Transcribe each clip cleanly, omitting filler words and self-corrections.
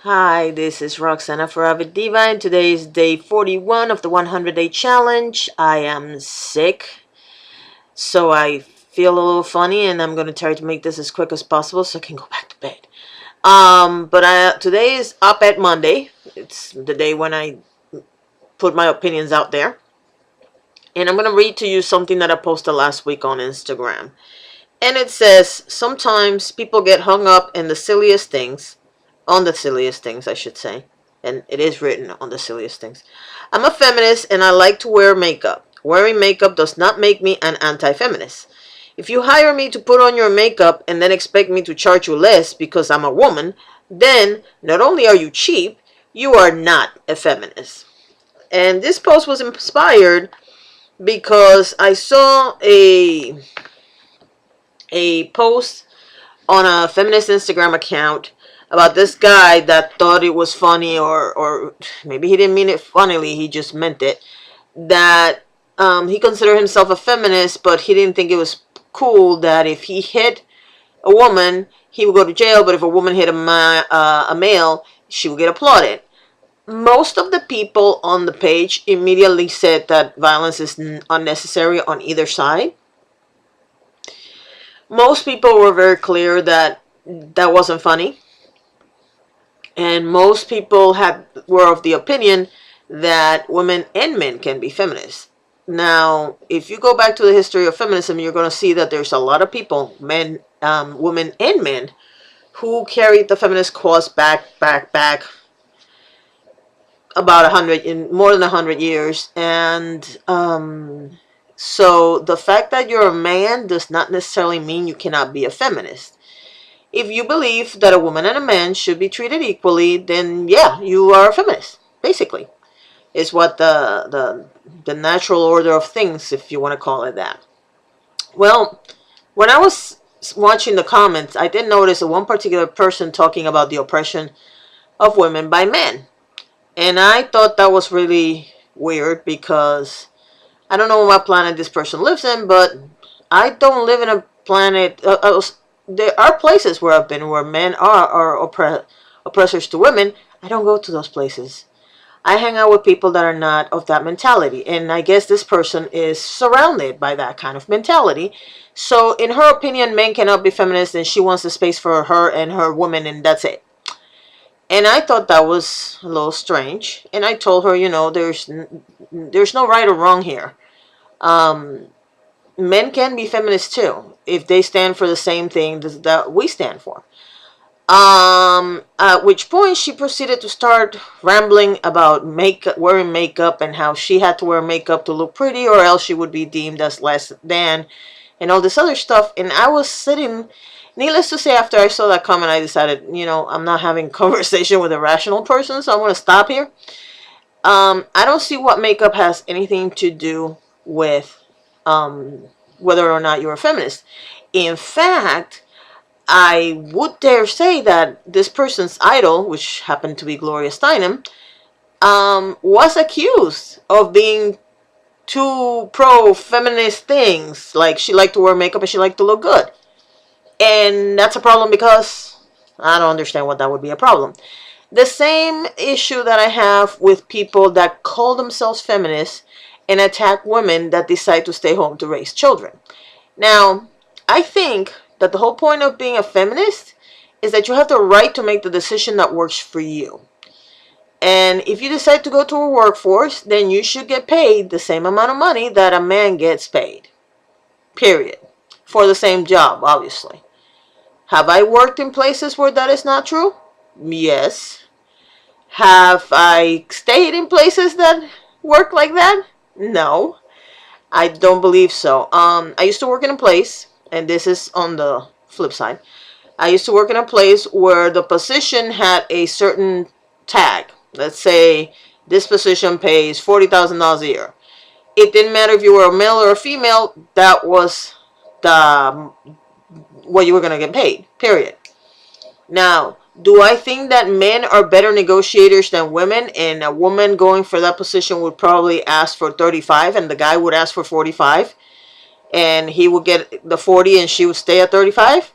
Hi, this is Roxana for Avid Diva, and today is day 41 of the 100-day challenge. I am sick, so I feel a little funny, and I'm going to try to make this as quick as possible so I can go back to bed. Today is OpEd Monday. It's the day when I put my opinions out there. And I'm going to read to you something that I posted last week on Instagram. And it says, sometimes people get hung up in the silliest things, on the silliest things, I should say. And it is written on the silliest things. I'm a feminist and I like to wear makeup. Wearing makeup does not make me an anti-feminist. If you hire me to put on your makeup and then expect me to charge you less because I'm a woman, then not only are you cheap, you are not a feminist. And this post was inspired because I saw a post on a feminist Instagram account about this guy that thought it was funny, or maybe he didn't mean it funnily, he just meant it, that he considered himself a feminist, but he didn't think it was cool that if he hit a woman, he would go to jail, but if a woman hit a male, she would get applauded. Most of the people on the page immediately said that violence is unnecessary on either side. Most people were very clear that that wasn't funny. And most people were of the opinion that women and men can be feminists. Now, if you go back to the history of feminism, you're going to see that there's a lot of people, men, women, and men, who carried the feminist cause back about more than 100 years. And so the fact that you're a man does not necessarily mean you cannot be a feminist. If you believe that a woman and a man should be treated equally, then yeah, you are a feminist, basically. It's what the natural order of things, if you want to call it that. Well, when I was watching the comments, I did notice one particular person talking about the oppression of women by men. And I thought that was really weird because I don't know what planet this person lives in, but I don't live in a planet. There are places where I've been where men are oppressors to women. I don't go to those places. I hang out with people that are not of that mentality. And I guess this person is surrounded by that kind of mentality. So in her opinion, men cannot be feminists and she wants the space for her and her woman, and that's it. And I thought that was a little strange. And I told her, you know, there's no right or wrong here. Men can be feminists too if they stand for the same thing that we stand for. At which point she proceeded to start rambling about wearing makeup and how she had to wear makeup to look pretty or else she would be deemed as less than, and all this other stuff. And I was sitting, needless to say, after I saw that comment, I decided, you know, I'm not having a conversation with a rational person, so I'm going to stop here. I don't see what makeup has anything to do with whether or not you're a feminist. In fact, I would dare say that this person's idol, which happened to be Gloria Steinem, was accused of being too pro-feminist things. Like, she liked to wear makeup and she liked to look good. And that's a problem because I don't understand what that would be a problem. The same issue that I have with people that call themselves feminists and attack women that decide to stay home to raise children. Now, I think that the whole point of being a feminist is that you have the right to make the decision that works for you. And if you decide to go to a workforce, then you should get paid the same amount of money that a man gets paid. Period. For the same job, obviously. Have I worked in places where that is not true? Yes. Have I stayed in places that work like that? No, I don't believe so. I used to work in a place, and this is on the flip side. I used to work in a place where the position had a certain tag. Let's say this position pays $40,000 a year. It didn't matter if you were a male or a female. That was what you were going to get paid, period. Now, do I think that men are better negotiators than women, and a woman going for that position would probably ask for 35 and the guy would ask for 45 and he would get the 40 and she would stay at 35?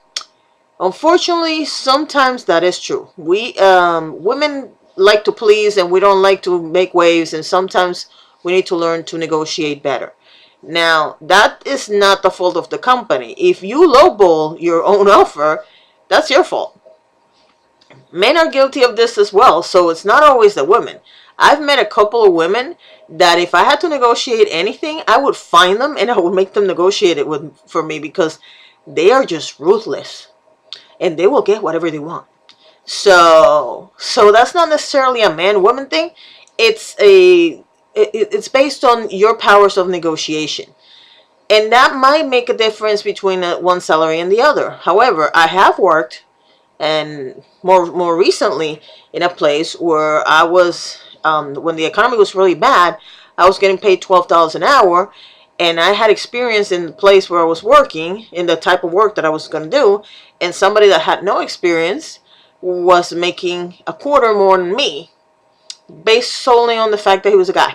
Unfortunately, sometimes that is true. We women like to please, and we don't like to make waves, and sometimes we need to learn to negotiate better. Now, that is not the fault of the company. If you lowball your own offer, that's your fault. Men are guilty of this as well, so it's not always the women. I've met a couple of women that if I had to negotiate anything, I would find them and I would make them negotiate it with for me, because they are just ruthless and they will get whatever they want. So that's not necessarily a man woman thing. It's based on your powers of negotiation, and that might make a difference between one salary and the other. However, I have worked, and more recently, in a place where I was, when the economy was really bad, I was getting paid $12 an hour, and I had experience in the place where I was working in the type of work that I was going to do, and somebody that had no experience was making a quarter more than me, based solely on the fact that he was a guy.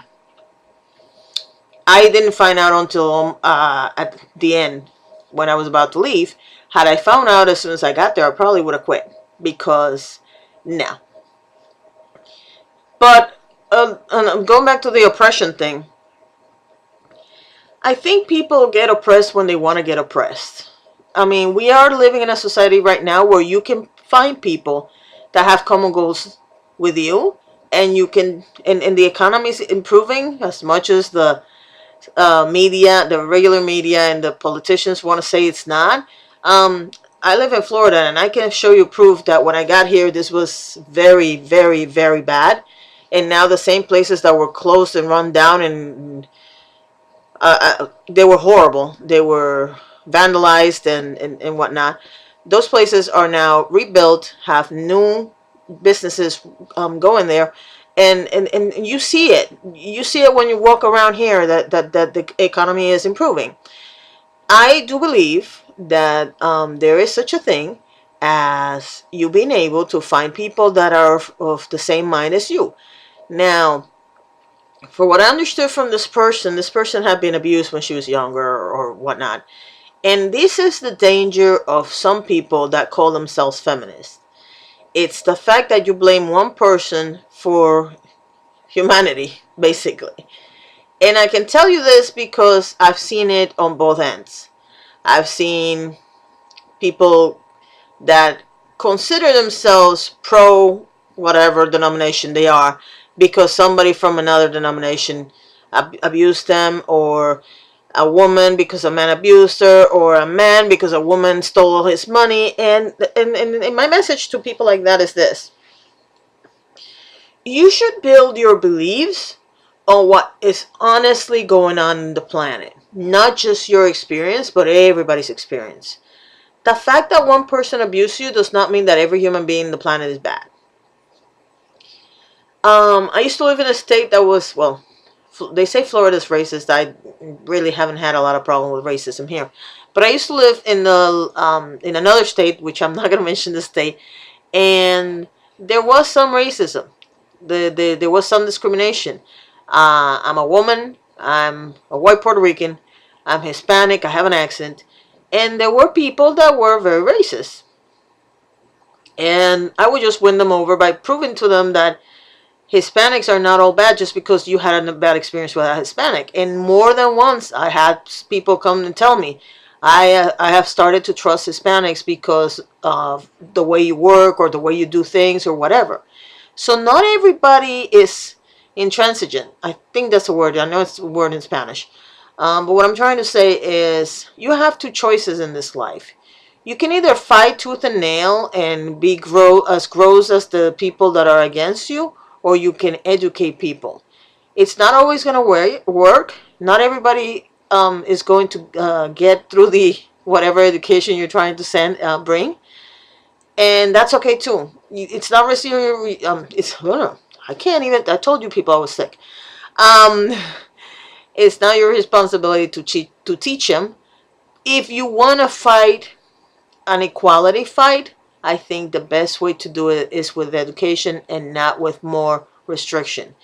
I didn't find out until at the end, when I was about to leave. Had I found out as soon as I got there, I probably would have quit, because no. But going back to the oppression thing, I think people get oppressed when they want to get oppressed. I mean, we are living in a society right now where you can find people that have common goals with you, and you can, and the economy is improving as much as the media, the regular media, and the politicians want to say it's not. I live in Florida, and I can show you proof that when I got here, this was very, very, very bad. And now the same places that were closed and run down, and they were horrible. They were vandalized and whatnot. Those places are now rebuilt, have new businesses going there. And you see it. You see it when you walk around here that the economy is improving. I do believe that there is such a thing as you being able to find people that are of the same mind as you. Now, for what I understood from this person had been abused when she was younger or whatnot. And this is the danger of some people that call themselves feminists. It's the fact that you blame one person for humanity, basically. And I can tell you this because I've seen it on both ends. I've seen people that consider themselves pro whatever denomination they are because somebody from another denomination abused them, or a woman because a man abused her, or a man because a woman stole his money. And my message to people like that is this: you should build your beliefs on what is honestly going on in the planet, not just your experience, but everybody's experience. The fact that one person abused you does not mean that every human being on the planet is bad. I used to live in a state that was, well, they say Florida's racist. I really haven't had a lot of problem with racism here. But I used to live in another state, which I'm not going to mention the state, and there was some racism. There was some discrimination. I'm a woman. I'm a white Puerto Rican. I'm Hispanic. I have an accent. And there were people that were very racist. And I would just win them over by proving to them that Hispanics are not all bad just because you had a bad experience with a Hispanic. And more than once, I had people come and tell me, I have started to trust Hispanics because of the way you work or the way you do things or whatever. So not everybody is intransigent. I think that's a word. I know it's a word in Spanish. But what I'm trying to say is you have two choices in this life. You can either fight tooth and nail and be as gross as the people that are against you, or you can educate people. It's not always going to work. Not everybody is going to get through the whatever education you're trying to bring. And that's okay too. It's not risky. I can't even. I told you people I was sick. It's not your responsibility to teach them. If you want to fight an equality fight, I think the best way to do it is with education and not with more restriction.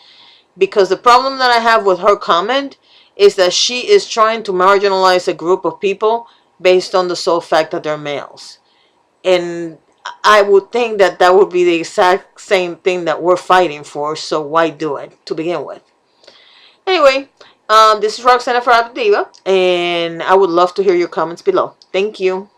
Because the problem that I have with her comment is that she is trying to marginalize a group of people based on the sole fact that they're males. And I would think that that would be the exact same thing that we're fighting for, so why do it to begin with? Anyway, this is Roxana from Diva, and I would love to hear your comments below. Thank you.